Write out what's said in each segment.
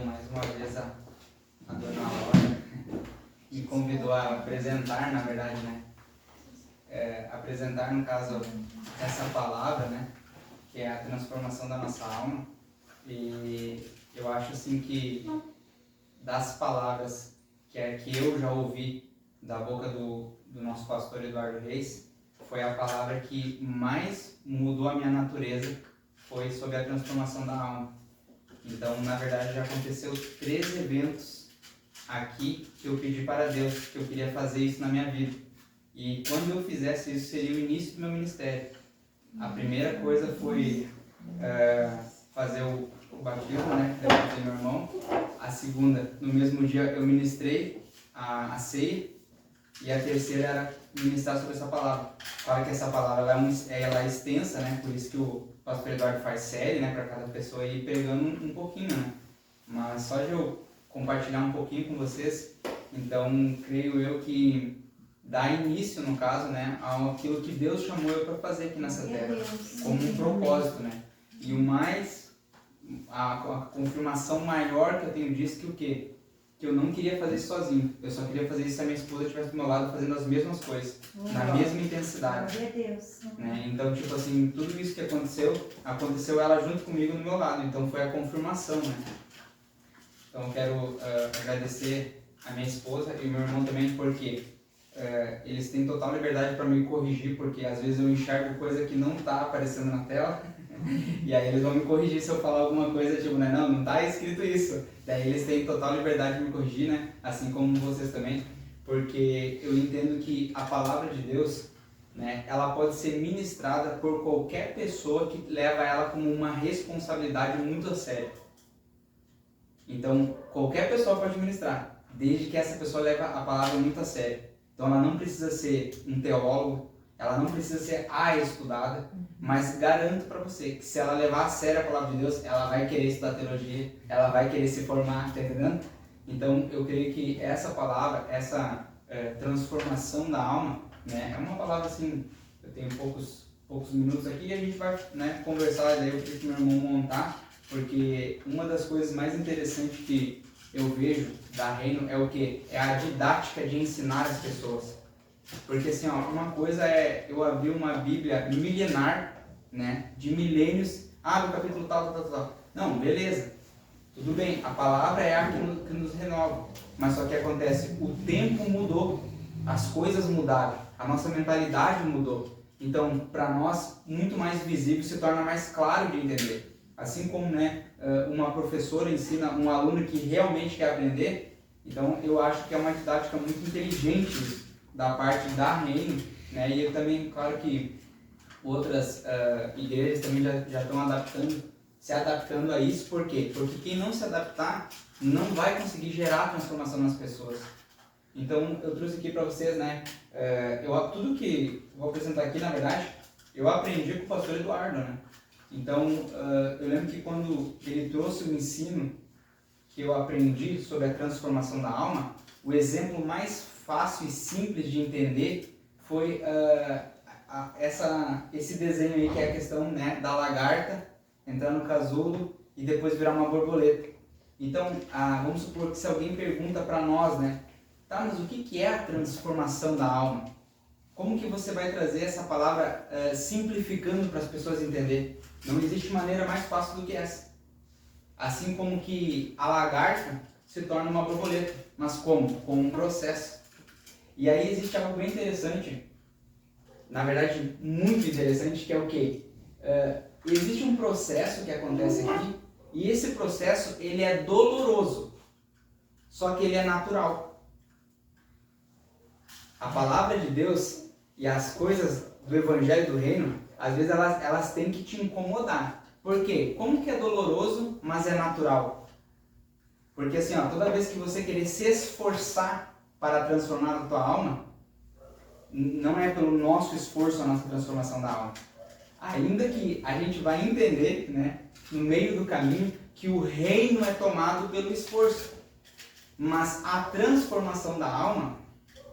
Gratidão mais uma vez a dona Laura me convidou a apresentar, na verdade, né? Apresentar, no caso, essa palavra, né? Que é a transformação da nossa alma. E eu acho assim que das palavras que eu já ouvi da boca do nosso pastor Eduardo Reis, foi a palavra que mais mudou a minha natureza, foi sobre a transformação da alma. Então, na verdade, já aconteceu 3 eventos aqui que eu pedi para Deus, que eu queria fazer isso na minha vida. E quando eu fizesse isso, seria o início do meu ministério. A primeira coisa foi fazer o batismo, né? Eu batizei meu irmão. A segunda, no mesmo dia, eu ministrei a ceia. E a terceira era ministrar sobre essa palavra. Claro que essa palavra ela é extensa, né? Por isso que o pastor Eduardo faz série, né? Para cada pessoa ir pegando um pouquinho, né? Mas só de eu compartilhar um pouquinho com vocês, então creio eu que dá início, no caso, né? Àquilo que Deus chamou eu para fazer aqui nessa terra, como um propósito, né? E a confirmação maior que eu tenho disso que o quê? Que eu não queria fazer isso sozinho. Eu só queria fazer isso se a minha esposa estivesse do meu lado fazendo as mesmas coisas, na mesma intensidade. Né? Então, tipo assim, tudo isso que aconteceu ela junto comigo no meu lado. Então, foi a confirmação, né? Então, eu quero agradecer a minha esposa e o meu irmão também, porque eles têm total liberdade para me corrigir, porque às vezes eu enxergo coisa que não está aparecendo na tela. E aí eles vão me corrigir se eu falar alguma coisa, tipo, né? Não tá escrito isso. Daí eles têm total liberdade de me corrigir, né? Assim como vocês também. Porque eu entendo que a palavra de Deus, né? Ela pode ser ministrada por qualquer pessoa que leva ela como uma responsabilidade muito a sério. Então, qualquer pessoa pode ministrar, desde que essa pessoa leve a palavra muito a sério. Então, ela não precisa ser um teólogo, ela não precisa ser estudada, mas garanto para você que se ela levar a sério a palavra de Deus, ela vai querer estudar teologia, ela vai querer se formar, tá entendendo? Então, eu creio que essa palavra, essa transformação da alma, né, é uma palavra assim, eu tenho poucos minutos aqui e a gente vai, né, conversar, daí eu pedi pro meu irmão montar, porque uma das coisas mais interessantes que eu vejo da Reino é o quê? É a didática de ensinar as pessoas. Porque assim, ó, uma coisa é eu abrir uma Bíblia milenar, né, de milênios, do capítulo tal. Não, beleza, tudo bem, a palavra é a que nos renova, mas só que acontece, o tempo mudou, as coisas mudaram, a nossa mentalidade mudou. Então, para nós, muito mais visível, se torna mais claro de entender. Assim como, né, uma professora ensina um aluno que realmente quer aprender, então eu acho que é uma didática muito inteligente da parte da Reino, né? E eu também, claro que outras igrejas também já estão se adaptando a isso. Por quê? Porque quem não se adaptar não vai conseguir gerar transformação nas pessoas. Então, eu trouxe aqui para vocês, né? Tudo que vou apresentar aqui, na verdade, eu aprendi com o pastor Eduardo, né? Então, eu lembro que quando ele trouxe o ensino que eu aprendi sobre a transformação da alma, o exemplo mais fácil e simples de entender foi esse desenho aí, que é a questão, né, da lagarta entrar no casulo e depois virar uma borboleta. Então, vamos supor que se alguém pergunta para nós, né, tá, mas o que é a transformação da alma? Como que você vai trazer essa palavra simplificando para as pessoas entenderem? Não existe maneira mais fácil do que essa. Assim como que a lagarta se torna uma borboleta. Mas como? Com um processo. E aí existe algo bem interessante, na verdade muito interessante, que é o quê? Existe um processo que acontece aqui, e esse processo ele é doloroso, só que ele é natural. A palavra de Deus e as coisas do Evangelho do Reino, às vezes elas têm que te incomodar. Por quê? Como que é doloroso, mas é natural? Porque assim, ó, toda vez que você querer se esforçar para transformar a tua alma, não é pelo nosso esforço a nossa transformação da alma. Ainda que a gente vai entender, né, no meio do caminho, que o reino é tomado pelo esforço. Mas a transformação da alma,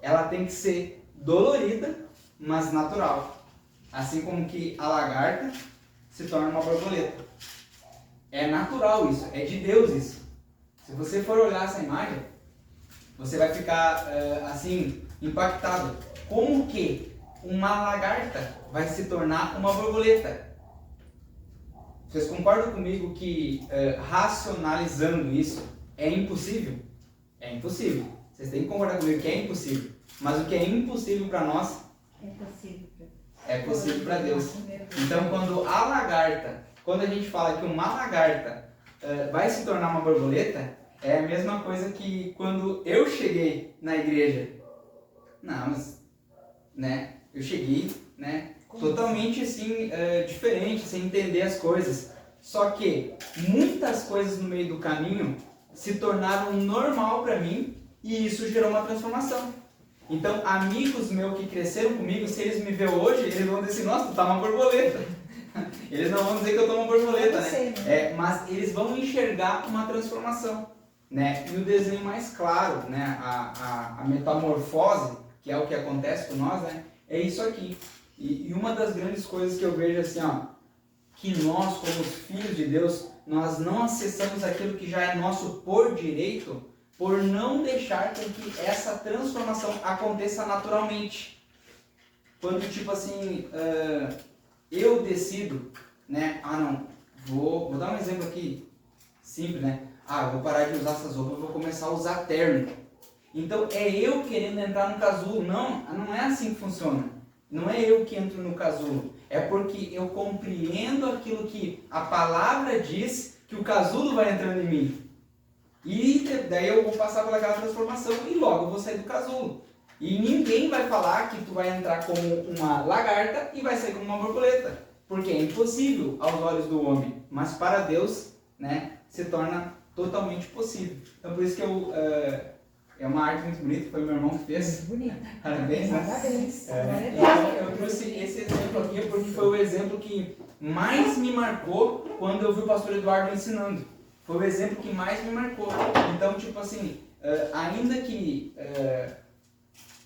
ela tem que ser dolorida, mas natural. Assim como que a lagarta se torna uma borboleta. É natural isso, é de Deus isso. Se você for olhar essa imagem, você vai ficar assim, impactado. Como que uma lagarta vai se tornar uma borboleta? Vocês concordam comigo que racionalizando isso é impossível? É impossível. Vocês têm que concordar comigo que é impossível. Mas o que é impossível para nós é possível para Deus. Então, quando a gente fala que uma lagarta vai se tornar uma borboleta, é a mesma coisa que quando eu cheguei na igreja. Não, mas, né, eu cheguei, né, totalmente assim, diferente, sem entender as coisas. Só que muitas coisas no meio do caminho se tornaram normal para mim e isso gerou uma transformação. Então, amigos meus que cresceram comigo, se eles me verem hoje, eles vão dizer assim, nossa, tu tá uma borboleta. Eles não vão dizer que eu tô uma borboleta, né? Mas eles vão enxergar uma transformação, né? E o desenho mais claro, né? A metamorfose, que é o que acontece com nós, né? É isso aqui. E uma das grandes coisas que eu vejo assim, ó, que nós, como os filhos de Deus, nós não acessamos aquilo que já é nosso por direito, por não deixar com que essa transformação aconteça naturalmente. Quando, tipo assim, eu decido, né, vou dar um exemplo aqui, simples, né, eu vou parar de usar essas roupas, vou começar a usar terno. Então, é eu querendo entrar no casulo. Não é assim que funciona. Não é eu que entro no casulo. É porque eu compreendo aquilo que a palavra diz, que o casulo vai entrando em mim. E daí eu vou passar pelaquela transformação e logo eu vou sair do casulo. E ninguém vai falar que tu vai entrar como uma lagarta e vai sair como uma borboleta. Porque é impossível aos olhos do homem. Mas para Deus, né, se torna totalmente possível. Então por isso que é uma arte muito bonita, foi meu irmão que fez. Muito bonita. Parabéns, né? Parabéns. Eu trouxe esse exemplo aqui porque foi o exemplo que mais me marcou quando eu vi o pastor Eduardo ensinando. Foi o exemplo que mais me marcou. Então, tipo assim, ainda que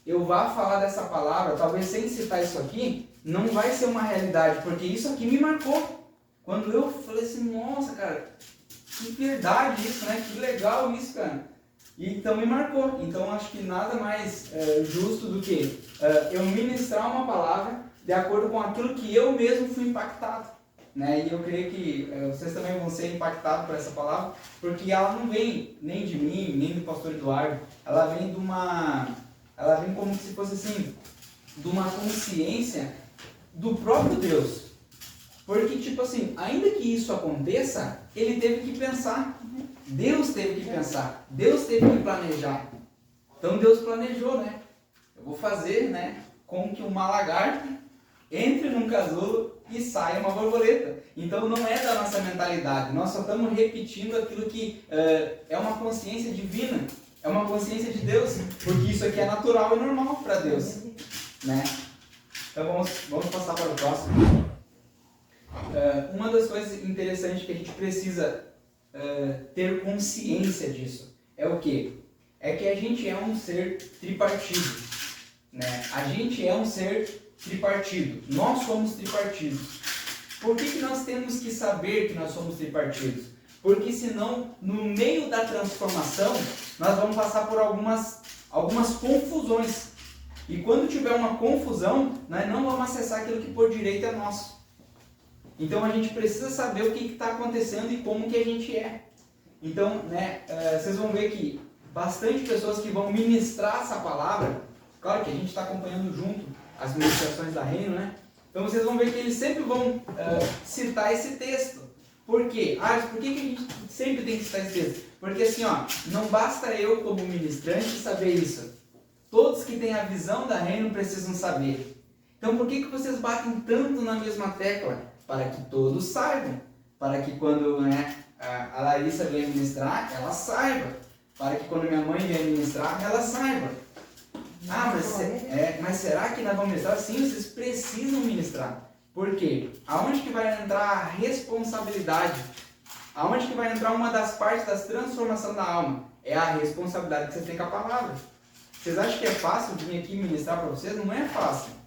eu vá falar dessa palavra, talvez sem citar isso aqui, não vai ser uma realidade, porque isso aqui me marcou. Quando eu falei assim, nossa, cara, que verdade isso, né? Que legal isso, cara. E então me marcou. Então acho que nada mais justo do que eu ministrar uma palavra de acordo com aquilo que eu mesmo fui impactado. Né? E eu creio que vocês também vão ser impactados por essa palavra, porque ela não vem nem de mim, nem do pastor Eduardo, ela vem como se fosse assim, de uma consciência do próprio Deus. Porque, tipo assim, ainda que isso aconteça, ele teve que pensar. Deus teve que pensar. Deus teve que planejar. Então Deus planejou, né? Eu vou fazer, né, com que uma lagarta entre num casulo e saia uma borboleta. Então não é da nossa mentalidade. Nós só estamos repetindo aquilo que é uma consciência divina. É uma consciência de Deus. Porque isso aqui é natural e normal para Deus. Né? Então vamos passar para o próximo. Uma das coisas interessantes que a gente precisa ter consciência disso é o quê? É que a gente é um ser tripartido, né? A gente é um ser tripartido. Nós somos tripartidos. Por que nós temos que saber que nós somos tripartidos? Porque senão, no meio da transformação, nós vamos passar por algumas confusões. E quando tiver uma confusão, nós não vamos acessar aquilo que por direito é nosso. Então a gente precisa saber o que está acontecendo e como que a gente é. Então, né, vocês vão ver que bastante pessoas que vão ministrar essa palavra, claro que a gente está acompanhando junto as ministrações da Reino, né? Então vocês vão ver que eles sempre vão citar esse texto. Por quê? Por que a gente sempre tem que citar esse texto? Porque assim, ó, não basta eu como ministrante saber isso. Todos que têm a visão da Reino precisam saber. Então por que vocês batem tanto na mesma tecla? Para que todos saibam. Para que quando, né, a Larissa venha ministrar, ela saiba. Para que quando minha mãe venha ministrar, ela saiba. Mas será que nós vamos ministrar? Sim, vocês precisam ministrar. Por quê? Aonde que vai entrar a responsabilidade? Aonde que vai entrar uma das partes da transformação da alma? É a responsabilidade que vocês têm com a palavra. Vocês acham que é fácil vir aqui ministrar para vocês? Não é fácil.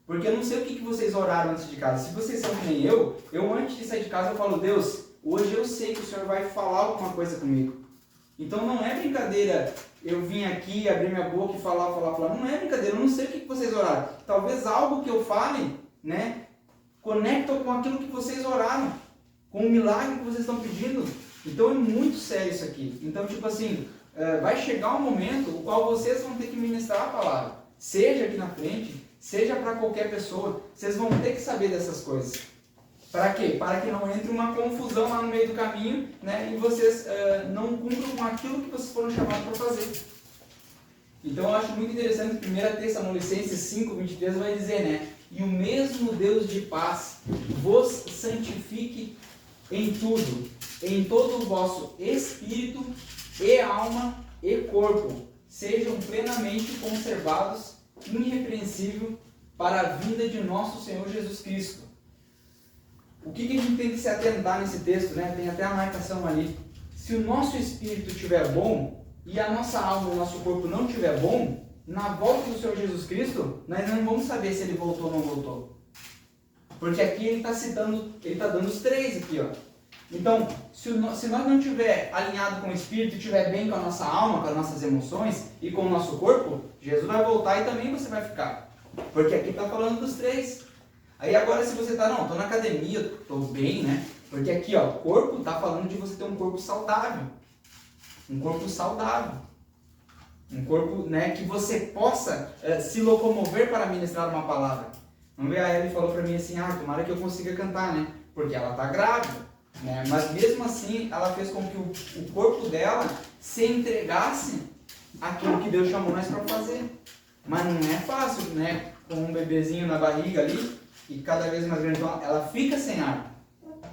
Porque eu não sei o que vocês oraram antes de casa. Se vocês são que nem eu antes de sair de casa eu falo, Deus, hoje eu sei que o Senhor vai falar alguma coisa comigo. Então não é brincadeira eu vim aqui, abrir minha boca e falar. Não é brincadeira, eu não sei o que vocês oraram. Talvez algo que eu fale, né, conecta com aquilo que vocês oraram, com o milagre que vocês estão pedindo. Então é muito sério isso aqui. Então, tipo assim, vai chegar um momento no qual vocês vão ter que ministrar a palavra. Seja aqui na frente, seja para qualquer pessoa. Vocês vão ter que saber dessas coisas. Para quê? Para que não entre uma confusão lá no meio do caminho, né, e vocês não cumpram com aquilo que vocês foram chamados para fazer. Então eu acho muito interessante, 1 Tessalonicenses 5:23 vai dizer, né, e o mesmo Deus de paz vos santifique em tudo, em todo o vosso espírito e alma e corpo, sejam plenamente conservados, irrepreensível, para a vinda de nosso Senhor Jesus Cristo. O que a gente tem que se atentar nesse texto, né? Tem até a marcação ali. Se o nosso espírito estiver bom e a nossa alma, o nosso corpo não estiver bom, na volta do Senhor Jesus Cristo, nós não vamos saber se ele voltou ou não voltou. Porque aqui ele está citando, ele está dando os três aqui, ó. Então, se nós não estiver alinhado com o espírito, estiver bem com a nossa alma, com as nossas emoções e com o nosso corpo, Jesus vai voltar e também você vai ficar. Porque aqui está falando dos três. Aí agora se você está, não, estou na academia, estou bem, né? Porque aqui, ó, o corpo está falando de você ter um corpo saudável. Um corpo saudável. Um corpo, né, que você possa se locomover para ministrar uma palavra. Vamos ver, a Ellie falou para mim assim, tomara que eu consiga cantar, né? Porque ela está grávida. Né? Mas mesmo assim, ela fez com que o corpo dela se entregasse àquilo que Deus chamou nós para fazer. Mas não é fácil, né? Com um bebezinho na barriga ali, e cada vez mais grande, ela fica sem ar.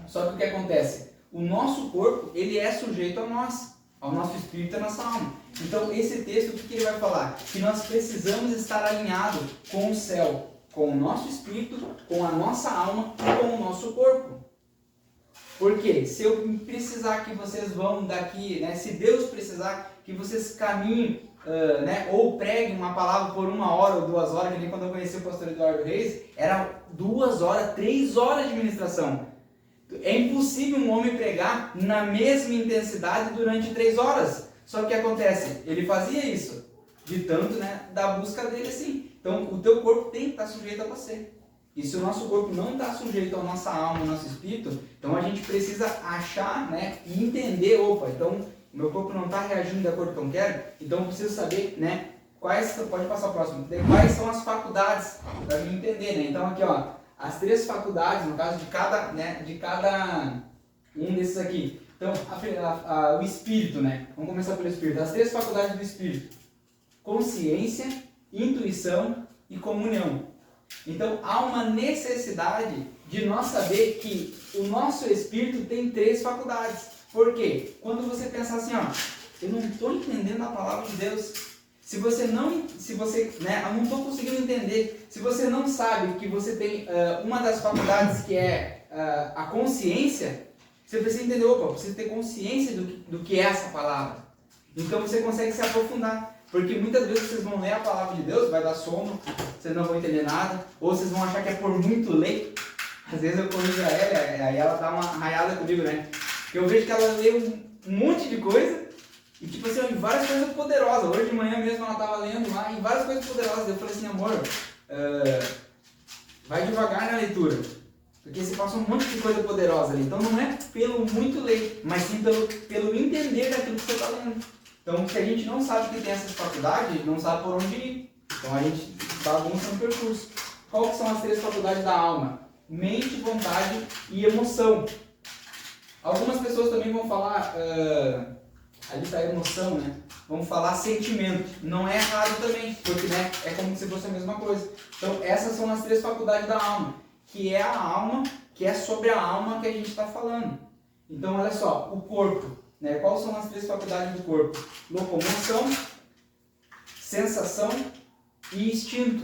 Só que o que acontece? O nosso corpo, ele é sujeito a nós, ao nosso espírito e à nossa alma. Então, esse texto, o que ele vai falar? Que nós precisamos estar alinhados com o céu, com o nosso espírito, com a nossa alma e com o nosso corpo. Porque se eu precisar que vocês vão daqui, né, se Deus precisar que vocês caminhem, né, ou preguem uma palavra por 1 hora ou 2 horas, que nem quando eu conheci o pastor Eduardo Reis, era 2 horas, 3 horas de ministração. É impossível um homem pregar na mesma intensidade durante 3 horas. Só que o que acontece? Ele fazia isso, de tanto, né, da busca dele assim. Então o teu corpo tem que estar sujeito a você. E se o nosso corpo não está sujeito à nossa alma, ao nosso espírito, então a gente precisa achar, né, e entender, então o meu corpo não está reagindo de acordo com o que eu quero, então eu preciso saber, né, pode passar o próximo, quais são as faculdades, para mim entender, né, então aqui, ó, as 3 faculdades, no caso de cada um desses aqui, então o espírito, né, vamos começar pelo espírito, as 3 faculdades do espírito, consciência, intuição e comunhão. Então, há uma necessidade de nós saber que o nosso espírito tem 3 faculdades. Por quê? Quando você pensar assim, eu não estou entendendo a palavra de Deus. Se você, né, eu não estou conseguindo entender. Se você não sabe que você tem uma das faculdades que é a consciência, você precisa entender, eu preciso ter consciência do que é essa palavra. Então, você consegue se aprofundar. Porque muitas vezes vocês vão ler a palavra de Deus, vai dar sono, vocês não vão entender nada, ou vocês vão achar que é por muito ler. Às vezes eu corrijo a ela, aí ela dá uma raiada comigo, né? Eu vejo que ela lê um monte de coisa, e tipo assim, várias coisas poderosas. Hoje de manhã mesmo ela estava lendo lá, e várias coisas poderosas. Eu falei assim, amor, vai devagar na leitura, porque você passa um monte de coisa poderosa ali. Então não é pelo muito ler, mas sim pelo entender daquilo que você está lendo. Então, se a gente não sabe que tem essas faculdades, a gente não sabe por onde ir. Então, a gente bagunça no percurso. Qual que são as 3 faculdades da alma? Mente, vontade e emoção. Algumas pessoas também vão falar, ali está a emoção, né? Vão falar sentimento. Não é errado também, porque, né, é como se fosse a mesma coisa. Então, essas são as 3 faculdades da alma, que é a alma, que é sobre a alma que a gente está falando. Então, olha só, o corpo. Né? Quais são as 3 faculdades do corpo? Locomoção, sensação e instinto.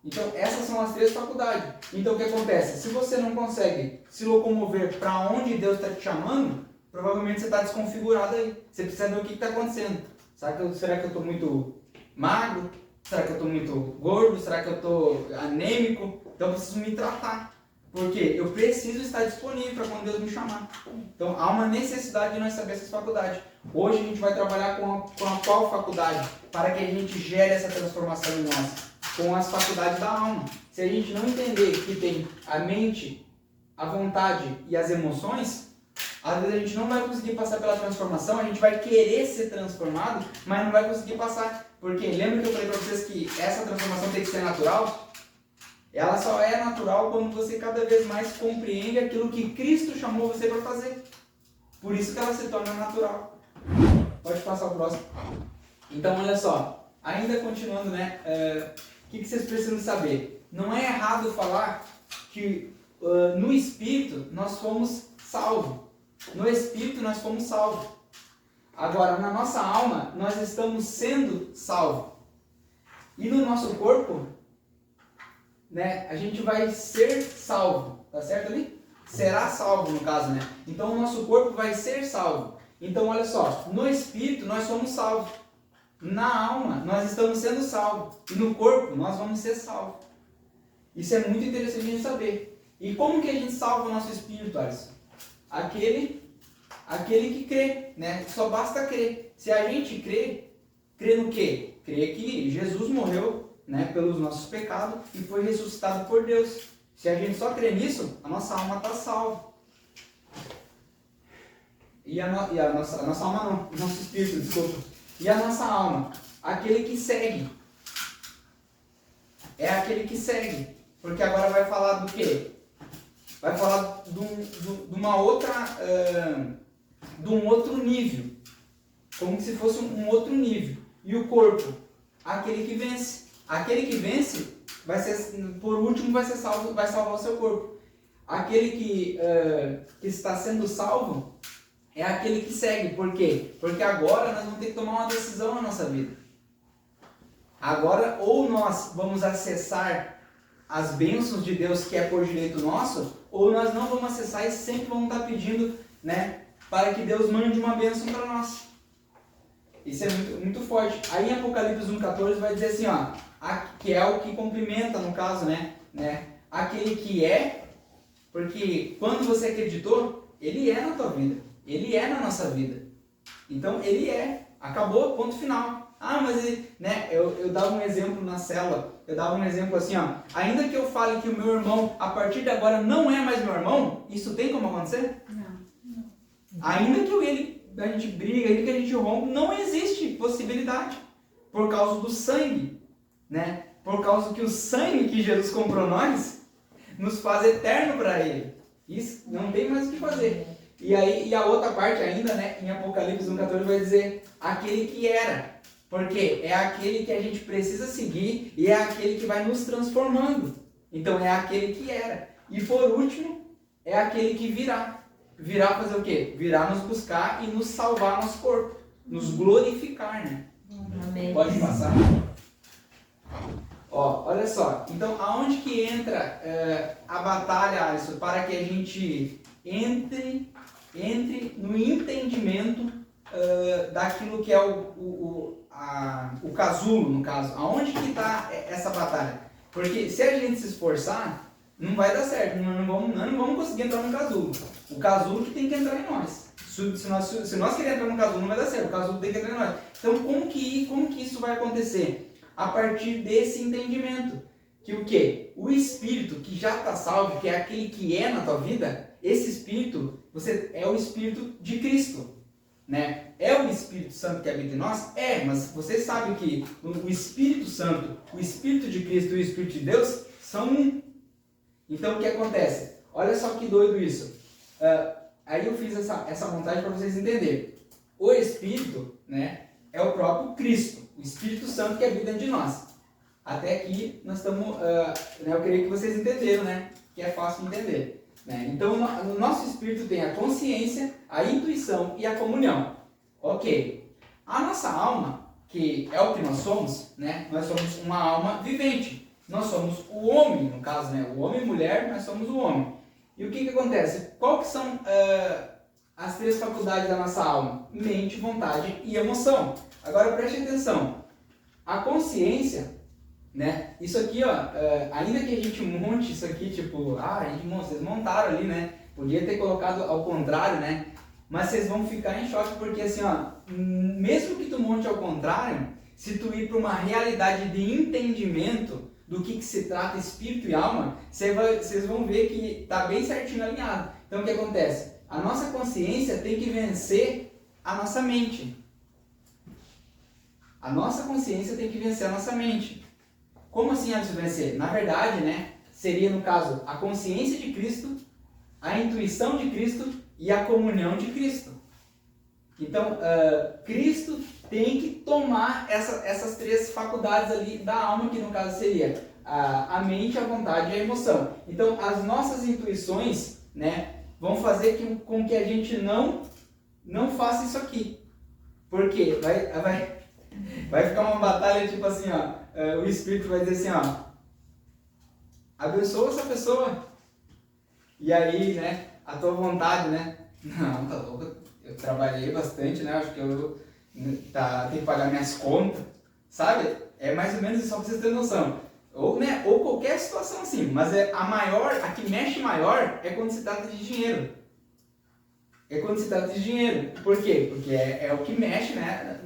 Então, essas são as 3 faculdades. Então, o que acontece? Se você não consegue se locomover para onde Deus está te chamando, provavelmente você está desconfigurado aí. Você precisa ver o que está acontecendo. Será que eu estou muito magro? Será que eu estou muito gordo? Será que eu estou anêmico? Então, eu preciso me tratar. Porque eu preciso estar disponível para quando Deus me chamar. Então há uma necessidade de nós saber essas faculdades. Hoje a gente vai trabalhar com a qual faculdade? Para que a gente gere essa transformação em nós. Com as faculdades da alma. Se a gente não entender que tem a mente, a vontade e as emoções, às vezes a gente não vai conseguir passar pela transformação, a gente vai querer ser transformado, mas não vai conseguir passar. Porque lembra que eu falei para vocês que essa transformação tem que ser natural? Ela só é natural quando você cada vez mais compreende aquilo que Cristo chamou você para fazer. Por isso que ela se torna natural. Pode passar o próximo. Então, olha só. Ainda continuando, né? O que vocês precisam saber? Não é errado falar que no Espírito nós fomos salvos. No Espírito nós fomos salvos. Agora, na nossa alma, nós estamos sendo salvos. E no nosso corpo, né, a gente vai ser salvo, tá certo ali? Será salvo no caso, né? Então o nosso corpo vai ser salvo. Então olha só, no espírito nós somos salvos. Na alma nós estamos sendo salvos. E no corpo nós vamos ser salvos. Isso é muito interessante a gente saber. E como que a gente salva o nosso espírito, Alisson? Aquele que crê, né? Só basta crer. Se a gente crê no quê? Crê que Jesus morreu, né, pelos nossos pecados e foi ressuscitado por Deus. Se a gente só crê nisso, a nossa alma está salva. E a nossa alma não, o nosso espírito, desculpa. E a nossa alma? Aquele que segue. É aquele que segue. Porque agora vai falar do quê? Vai falar de uma outra, de um outro nível. Como se fosse um outro nível. E o corpo? Aquele que vence. Aquele que vence, vai ser, por último, vai salvar o seu corpo. Aquele que está sendo salvo é aquele que segue. Por quê? Porque agora nós vamos ter que tomar uma decisão na nossa vida. Agora, ou nós vamos acessar as bênçãos de Deus que é por direito nosso, ou nós não vamos acessar e sempre vamos estar pedindo, né, para que Deus mande uma bênção para nós. Isso é muito, muito forte. Aí em Apocalipse 1,14 vai dizer assim, ó, que é o que complementa, no caso, né? Aquele que é, porque quando você acreditou, ele é na tua vida, ele é na nossa vida. Então ele é, acabou, ponto final. Ah, mas ele, né? Eu dava um exemplo na célula, eu dava um exemplo assim, ó, ainda que eu fale que o meu irmão, a partir de agora, não é mais meu irmão, isso tem como acontecer? Não. Ainda que a gente briga, ainda que a gente rompe, não existe possibilidade, por causa do sangue, né? Por causa que o sangue que Jesus comprou nós, nos faz eterno para Ele. Isso não tem mais o que fazer. E aí, e a outra parte ainda, né, em Apocalipse 1,14 vai dizer, aquele que era. Porque é aquele que a gente precisa seguir e é aquele que vai nos transformando. Então é aquele que era. E por último, é aquele que virá. Virá fazer o quê? Virá nos buscar e nos salvar nosso corpo. Nos glorificar, né? Amém. Pode passar. Ó, olha só. Então, aonde que entra a batalha, Alisson, para que a gente entre no entendimento daquilo que é o casulo, no caso. Aonde que está essa batalha? Porque se a gente se esforçar, não vai dar certo. Nós não vamos conseguir entrar no casulo. O casulo que tem que entrar em nós. Se nós queremos entrar no casulo, não vai dar certo. O casulo tem que entrar em nós. Então, como que isso vai acontecer? A partir desse entendimento. Que o quê? O Espírito que já está salvo, que é aquele que é na tua vida, esse Espírito, você é o Espírito de Cristo. Né? É o Espírito Santo que habita em nós? É, mas você sabe que o Espírito Santo, o Espírito de Cristo e o Espírito de Deus são um. Então o que acontece? Olha só que doido isso. Aí eu fiz essa montagem para vocês entenderem. O Espírito, né, é o próprio Cristo, o Espírito Santo que habita dentro de nós. Até aqui nós estamos, eu creio que vocês entenderam, né? Que é fácil de entender. Né? Então, no nosso espírito tem a consciência, a intuição e a comunhão. Ok. A nossa alma, que é o que nós somos, né? Nós somos uma alma vivente. Nós somos o homem, no caso, né? O homem e mulher, nós somos o homem. E o que acontece? Qual que são as três faculdades da nossa alma? Mente, vontade e emoção. Agora preste atenção. A consciência, né? Isso aqui, ó, ainda que a gente monte isso aqui, tipo, vocês montaram ali, né? Podia ter colocado ao contrário, né? Mas vocês vão ficar em choque porque assim, ó, mesmo que tu monte ao contrário, se tu ir para uma realidade de entendimento do que se trata espírito e alma, vocês vão ver que tá bem certinho alinhado. Então o que acontece? A nossa consciência tem que vencer a nossa mente. A nossa consciência tem que vencer a nossa mente. Como assim antes de vencer? Na verdade, né, seria no caso a consciência de Cristo, a intuição de Cristo e a comunhão de Cristo. Então, Cristo tem que tomar essas três faculdades ali da alma, que no caso seria a mente, a vontade e a emoção. Então, as nossas intuições, né, vão fazer com que a gente não faça isso aqui. Por quê? Vai ficar uma batalha tipo assim, ó, o Espírito vai dizer assim, ó, abençoa essa pessoa. E aí, né, a tua vontade, né, não, tá louco, eu trabalhei bastante, né, acho que eu tenho que pagar minhas contas, sabe? É mais ou menos isso, só pra vocês terem noção. Ou qualquer situação assim, mas a que mexe maior é quando se trata de dinheiro. É quando se trata de dinheiro. Por quê? Porque é o que mexe, né,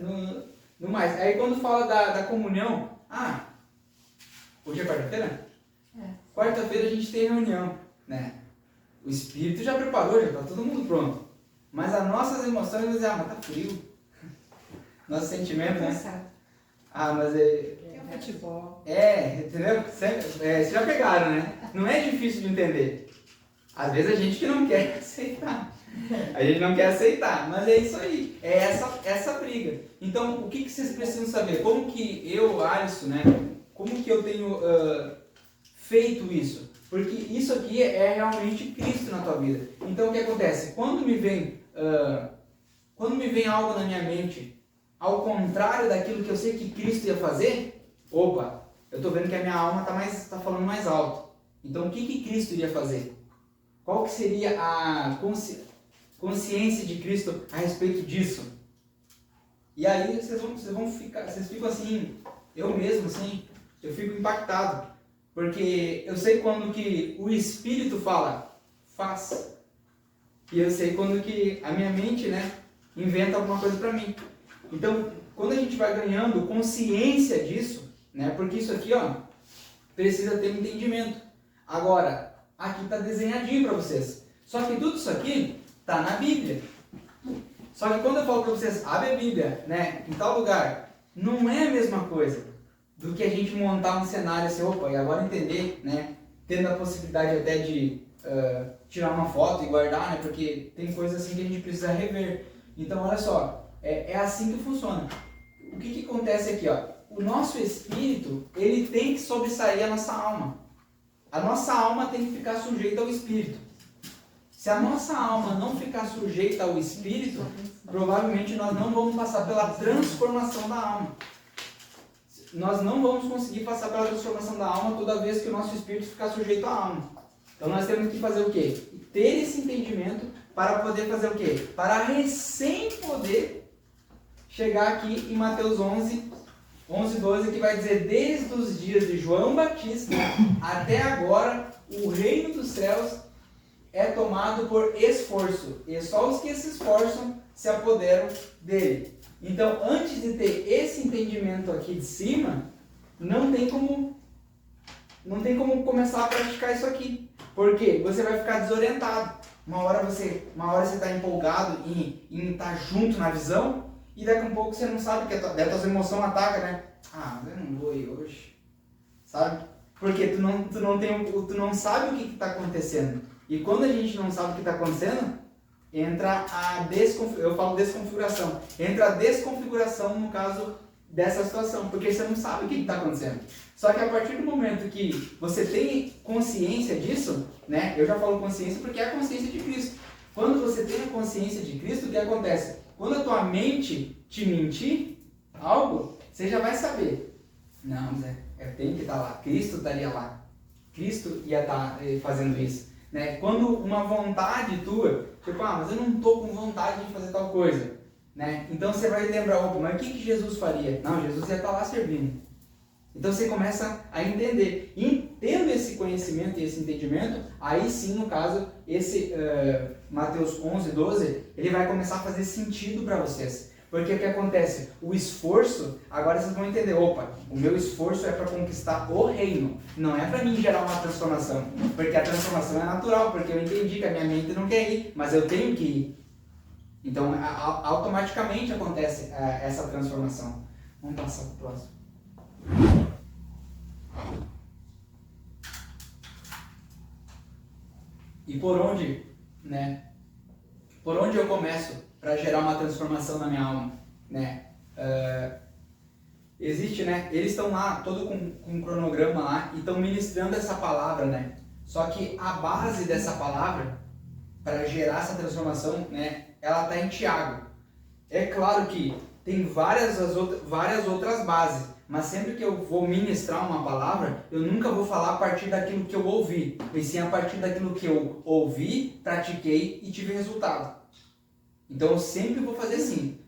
no mais. Aí quando fala da comunhão, hoje é quarta-feira? Quarta-feira a gente tem reunião, né? O Espírito já preparou, já tá todo mundo pronto. Mas as nossas emoções vão dizer, mas tá frio. Nosso sentimento, né? Mas é o futebol. Entendeu? Vocês já pegaram, né? Não é difícil de entender. Às vezes a gente que não quer aceitar. A gente não quer aceitar, mas é isso aí. É essa briga. Então, o que vocês precisam saber? Como que eu, Alisson, né? Como que eu tenho feito isso? Porque isso aqui é realmente Cristo na tua vida. Então, o que acontece? Quando me vem algo na minha mente, ao contrário daquilo que eu sei que Cristo ia fazer, opa, eu estou vendo que a minha alma tá falando mais alto. Então, o que Cristo iria fazer? Qual que seria a consciência de Cristo a respeito disso? E aí vocês ficam assim, eu mesmo assim, eu fico impactado. Porque eu sei quando que o Espírito fala, faz. E eu sei quando que a minha mente, né, inventa alguma coisa para mim. Então, quando a gente vai ganhando consciência disso, né, porque isso aqui, ó, precisa ter um entendimento. Agora, aqui está desenhadinho para vocês. Só que tudo isso aqui está na Bíblia. Só que quando eu falo para vocês, abre a Bíblia, né, em tal lugar, não é a mesma coisa do que a gente montar um cenário assim, e agora entender, né, tendo a possibilidade até de tirar uma foto e guardar, né, porque tem coisas assim que a gente precisa rever. Então, olha só, é assim que funciona. O que acontece aqui, ó? O nosso espírito, ele tem que sobressair a nossa alma. A nossa alma tem que ficar sujeita ao espírito. Se a nossa alma não ficar sujeita ao espírito, provavelmente nós não vamos passar pela transformação da alma. Nós não vamos conseguir passar pela transformação da alma toda vez que o nosso espírito ficar sujeito à alma. Então nós temos que fazer o quê? Ter esse entendimento para poder fazer o quê? Para recém poder chegar aqui em Mateus 11:12, que vai dizer, desde os dias de João Batista até agora, o reino dos céus é tomado por esforço, e só os que se esforçam se apoderam dele. Então, antes de ter esse entendimento aqui de cima, não tem como começar a praticar isso aqui. Por quê? Você vai ficar desorientado. Uma hora você está empolgado em estar junto na visão, e daqui a um pouco você não sabe, que a tua emoção ataca, né? Mas eu não vou ir hoje. Sabe? Porque tu não sabe o que está acontecendo. E quando a gente não sabe o que está acontecendo, entra eu falo desconfiguração. Entra a desconfiguração no caso dessa situação, porque você não sabe o que está acontecendo. Só que a partir do momento que você tem consciência disso, né? Eu já falo consciência porque é a consciência de Cristo. Quando você tem a consciência de Cristo, o que acontece? Quando a tua mente te mentir algo, você já vai saber. Não, Zé, eu tenho que estar lá. Cristo estaria lá. Cristo ia estar fazendo isso. Né? Quando uma vontade tua, tipo, mas eu não estou com vontade de fazer tal coisa, né? Então você vai lembrar, mas o que Jesus faria? Não, Jesus ia estar lá servindo. Então você começa a entender. E tendo esse conhecimento e esse entendimento, aí sim, no caso, esse Mateus 11, 12, ele vai começar a fazer sentido para vocês. Porque o que acontece? O esforço, agora vocês vão entender, opa, o meu esforço é para conquistar o reino, não é para mim gerar uma transformação. Porque a transformação é natural, porque eu entendi que a minha mente não quer ir, mas eu tenho que ir. Então, automaticamente acontece essa transformação. Vamos passar para o próximo. E por onde, né? Por onde eu começo para gerar uma transformação na minha alma, né? Existe, né? Eles estão lá, todo com um cronograma lá, e estão ministrando essa palavra, né? Só que a base dessa palavra, para gerar essa transformação, né? Ela está em Tiago. É claro que tem várias outras bases, mas sempre que eu vou ministrar uma palavra, eu nunca vou falar a partir daquilo que eu ouvi, mas sim a partir daquilo que eu ouvi, pratiquei e tive resultado. Então eu sempre vou fazer assim.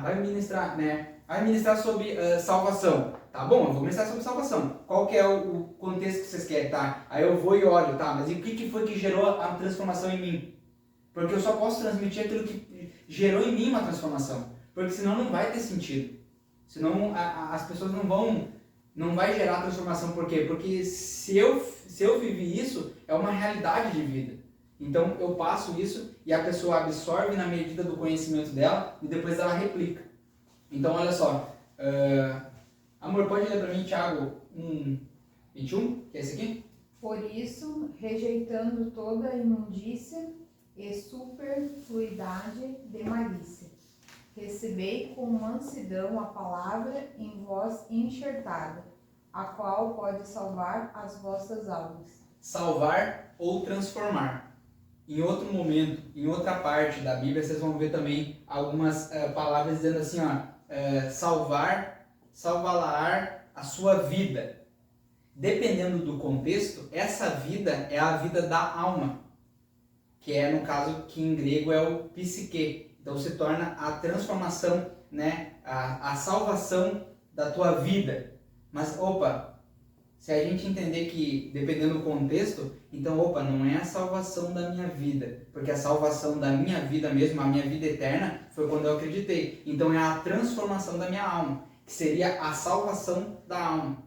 Vai ministrar, né? Vai ministrar sobre salvação. Tá bom, eu vou ministrar sobre salvação. Qual que é o contexto que vocês querem, tá? Aí eu vou e olho, tá? Mas e o que foi que gerou a transformação em mim? Porque eu só posso transmitir aquilo que gerou em mim uma transformação. Porque senão não vai ter sentido. Senão as pessoas não vai gerar transformação. Por quê? Porque se eu vivi isso, é uma realidade de vida. Então eu passo isso e a pessoa absorve na medida do conhecimento dela e depois ela replica. Então olha só, amor, pode ler para mim Tiago 1:21, que é esse aqui? Por isso, rejeitando toda imundícia e superfluidade de malícia, recebei com mansidão a palavra em vós enxertada, a qual pode salvar as vossas almas. Salvar ou transformar. Em outro momento, em outra parte da Bíblia, vocês vão ver também algumas palavras dizendo assim, salvar a sua vida. Dependendo do contexto, essa vida é a vida da alma, que é, no caso, que em grego é o psique. Então se torna a transformação, né? A salvação da tua vida. Mas, se a gente entender que, dependendo do contexto, então, não é a salvação da minha vida, porque a salvação da minha vida mesmo, a minha vida eterna, foi quando eu acreditei. Então, é a transformação da minha alma, que seria a salvação da alma.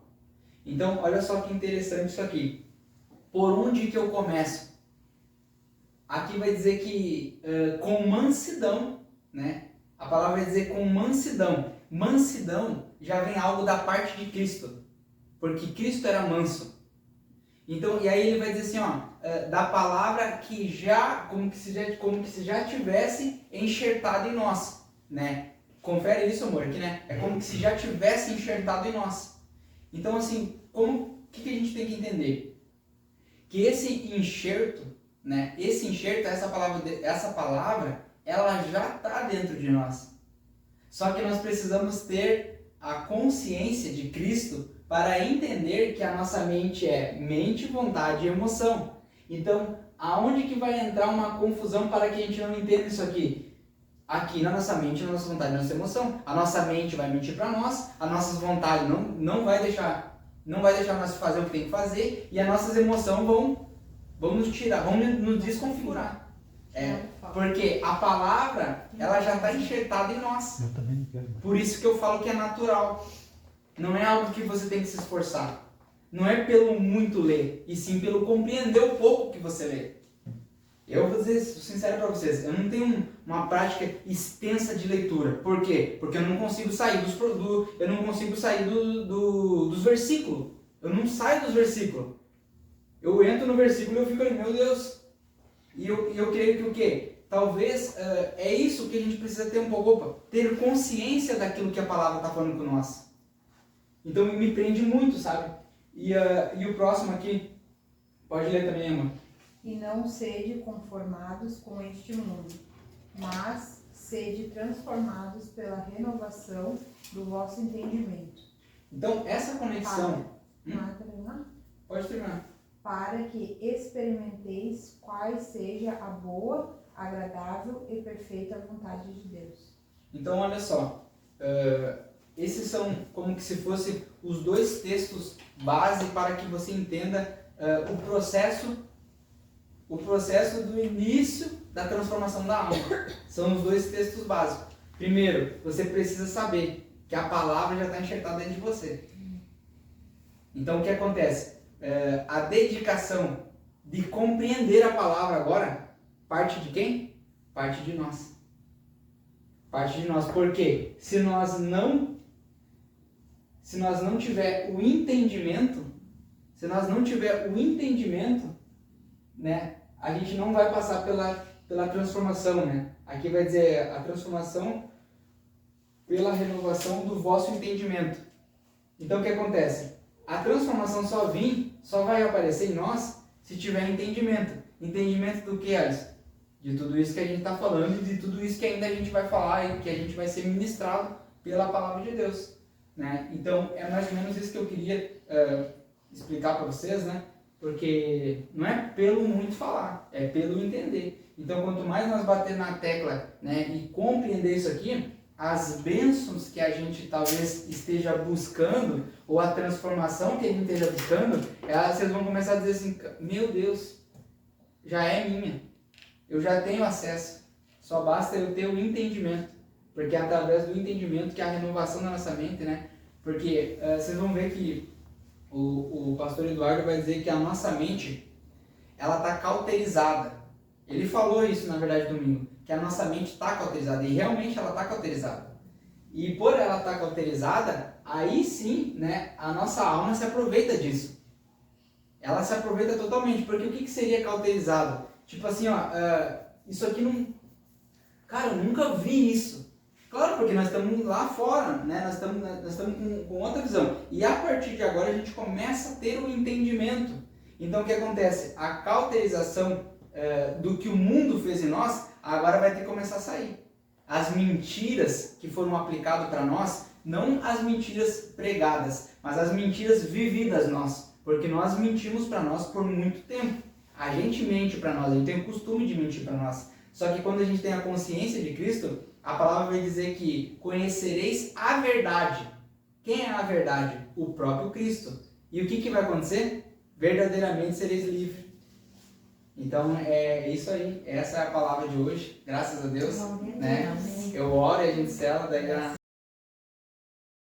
Então, olha só que interessante isso aqui. Por onde que eu começo? Aqui vai dizer que com mansidão, né? A palavra vai dizer com mansidão. Mansidão já vem algo da parte de Cristo, porque Cristo era manso. Então, e aí ele vai dizer assim, da palavra que já, como que se já tivesse enxertado em nós, né? Confere isso, amor, aqui, né? É como que se já tivesse enxertado em nós. Então, assim, o que a gente tem que entender? Que esse enxerto, né? Essa palavra, ela já está dentro de nós. Só que nós precisamos ter a consciência de Cristo para entender que a nossa mente é mente, vontade e emoção. Então, aonde que vai entrar uma confusão para que a gente não entenda isso aqui? Aqui na nossa mente, na nossa vontade, na nossa emoção. A nossa mente vai mentir para nós, as nossas vontades não vai deixar nós fazer o que tem que fazer, e as nossas emoções vão nos tirar, vão nos desconfigurar. Porque a palavra, ela já está enxertada em nós. Eu também não quero. Por isso que eu falo que é natural. Não é algo que você tem que se esforçar. Não é pelo muito ler, e sim pelo compreender o pouco que você lê. Eu vou dizer sincero para vocês, eu não tenho uma prática extensa de leitura. Por quê? Porque eu não consigo sair dos versículos. Eu não saio dos versículos. Eu entro no versículo e eu fico ali, meu Deus. E eu creio que o quê? Talvez é isso que a gente precisa ter um pouco, ter consciência daquilo que a palavra está falando com nós. Então me prende muito, sabe? E o próximo aqui, pode ler também, amor. E não sede conformados com este mundo, mas sede transformados pela renovação do vosso entendimento. Então, essa conexão... Pode terminar. Para que experimenteis qual seja a boa, agradável e perfeita vontade de Deus. Então, olha só. esses são como que se fossem os dois textos base para que você entenda o processo do início da transformação da alma. São os dois textos básicos. Primeiro, você precisa saber que a palavra já está enxertada dentro de você. Então, o que acontece? A dedicação de compreender a palavra agora parte de quem? Parte de nós. Parte de nós. Por quê? Se nós não tiver o entendimento, né, a gente não vai passar pela transformação, né? Aqui vai dizer a transformação pela renovação do vosso entendimento. Então, o que acontece? A transformação só vai aparecer em nós se tiver entendimento. Entendimento do que, Alisson? De tudo isso que a gente está falando e de tudo isso que ainda a gente vai falar e que a gente vai ser ministrado pela palavra de Deus, né? Então, é mais ou menos isso que eu queria explicar para vocês, né? Porque não é pelo muito falar, é pelo entender. Então, quanto mais nós bater na tecla, né, e compreender isso aqui, as bênçãos que a gente talvez esteja buscando, ou a transformação que a gente esteja buscando, vocês vão começar a dizer assim, meu Deus, já é minha, eu já tenho acesso, só basta eu ter o entendimento, porque é através do entendimento que a renovação da nossa mente, né, porque vocês vão ver que o pastor Eduardo vai dizer que a nossa mente, ela está cauterizada. Ele falou isso, na verdade, domingo, que a nossa mente está cauterizada, e realmente ela está cauterizada. E por ela estar cauterizada, aí sim, né, a nossa alma se aproveita disso. Ela se aproveita totalmente, porque o que seria cauterizado? Tipo assim, isso aqui não... Cara, eu nunca vi isso. Claro, porque nós estamos lá fora, né? Nós estamos com outra visão. E a partir de agora a gente começa a ter um entendimento. Então o que acontece? A cauterização do que o mundo fez em nós, agora vai ter que começar a sair. As mentiras que foram aplicadas para nós, não as mentiras pregadas, mas as mentiras vividas nós. Porque nós mentimos para nós por muito tempo. A gente mente para nós, a gente tem o costume de mentir para nós. Só que quando a gente tem a consciência de Cristo, a palavra vai dizer que conhecereis a verdade. Quem é a verdade? O próprio Cristo. E o que vai acontecer? Verdadeiramente sereis livres. Então é isso aí. Essa é a palavra de hoje. Graças a Deus. Né? Eu oro e a gente cela, daí